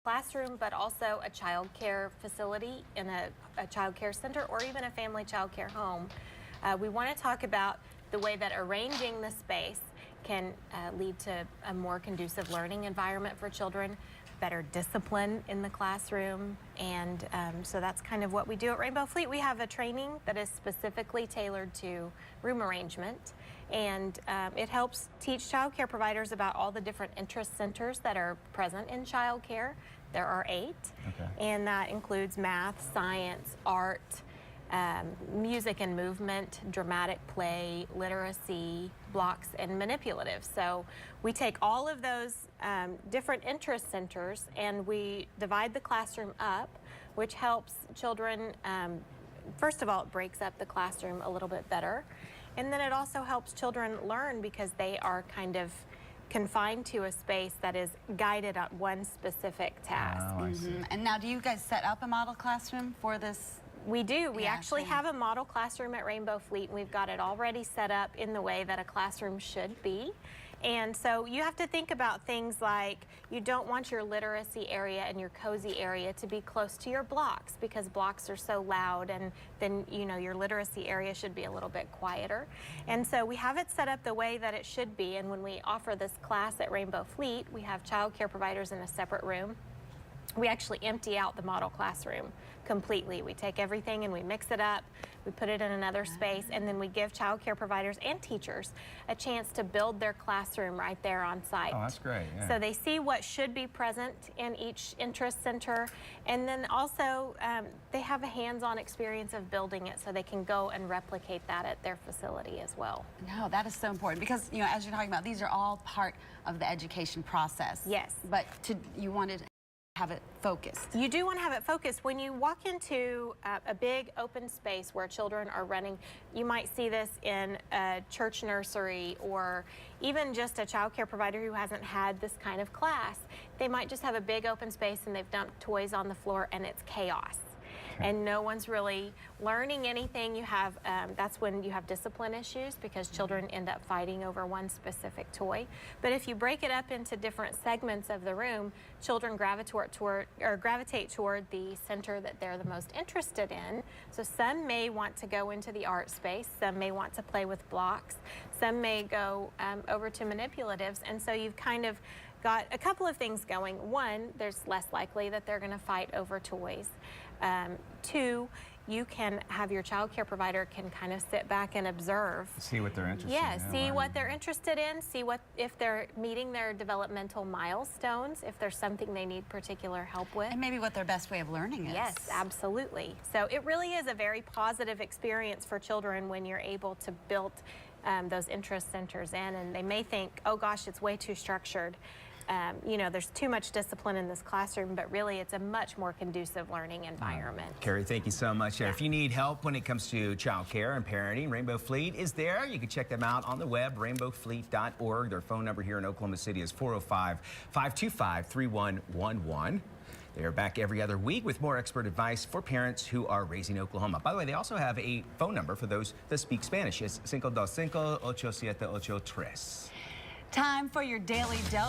Classroom, but also a child care facility in a child care center or even a family child care home. We want to talk about the way that arranging the space can lead to a more conducive learning environment for children, better discipline in the classroom, and so that's kind of what we do at Rainbow Fleet. We have a training that is specifically tailored to room arrangement, and it helps teach child care providers about all the different interest centers that are present in child care. There are 8, and that includes math, science, art, music and movement, dramatic play, literacy, blocks, and manipulative. So we take all of those different interest centers and we divide the classroom up, which helps children, first of all, it breaks up the classroom a little bit better. And then it also helps children learn because they are kind of confined to a space that is guided on one specific task. Oh, I see. And now, do you guys set up a model classroom for this? We do. We actually have a model classroom at Rainbow Fleet, and we've got it already set up in the way that a classroom should be. And so you have to think about things like you don't want your literacy area and your cozy area to be close to your blocks because blocks are so loud, and then your literacy area should be a little bit quieter. And so we have it set up the way that it should be, and when we offer this class at Rainbow Fleet, we have child care providers in a separate room. We actually empty out the model classroom completely. We take everything and we mix it up, we put it in another space, and then we give child care providers and teachers a chance to build their classroom right there on site. Oh, that's great. Yeah. So they see what should be present in each interest center, and then also they have a hands-on experience of building it so they can go and replicate that at their facility as well. No, that is so important because, as you're talking about, these are all part of the education process. Yes. But you wanted to have it focused. You do want to have it focused. When you walk into a big open space where children are running, you might see this in a church nursery or even just a child care provider who hasn't had this kind of class. They might just have a big open space and they've dumped toys on the floor and it's chaos. And no one's really learning anything. You have, that's when you have discipline issues because children end up fighting over one specific toy. But if you break it up into different segments of the room, children gravitate toward the center that they're the most interested in. So some may want to go into the art space, some may want to play with blocks, some may go over to manipulatives, and so you've kind of got a couple of things going. One, there's less likely that they're going to fight over toys. 2, you can have your child care provider can kind of sit back and observe. See what they're interested in. Yeah, see what they're interested in, see if they're meeting their developmental milestones, if there's something they need particular help with. And maybe what their best way of learning is. Yes, absolutely. So it really is a very positive experience for children when you're able to build those interest centers in, and they may think, oh gosh, it's way too structured. There's too much discipline in this classroom, but really it's a much more conducive learning environment. Carrie, thank you so much. If you need help when it comes to child care and parenting, Rainbow Fleet is there. You can check them out on the web, rainbowfleet.org. Their phone number here in Oklahoma City is 405-525-3111. They're back every other week with more expert advice for parents who are raising Oklahoma. By the way, they also have a phone number for those that speak Spanish. It's 525-878-83. Time for your daily dose.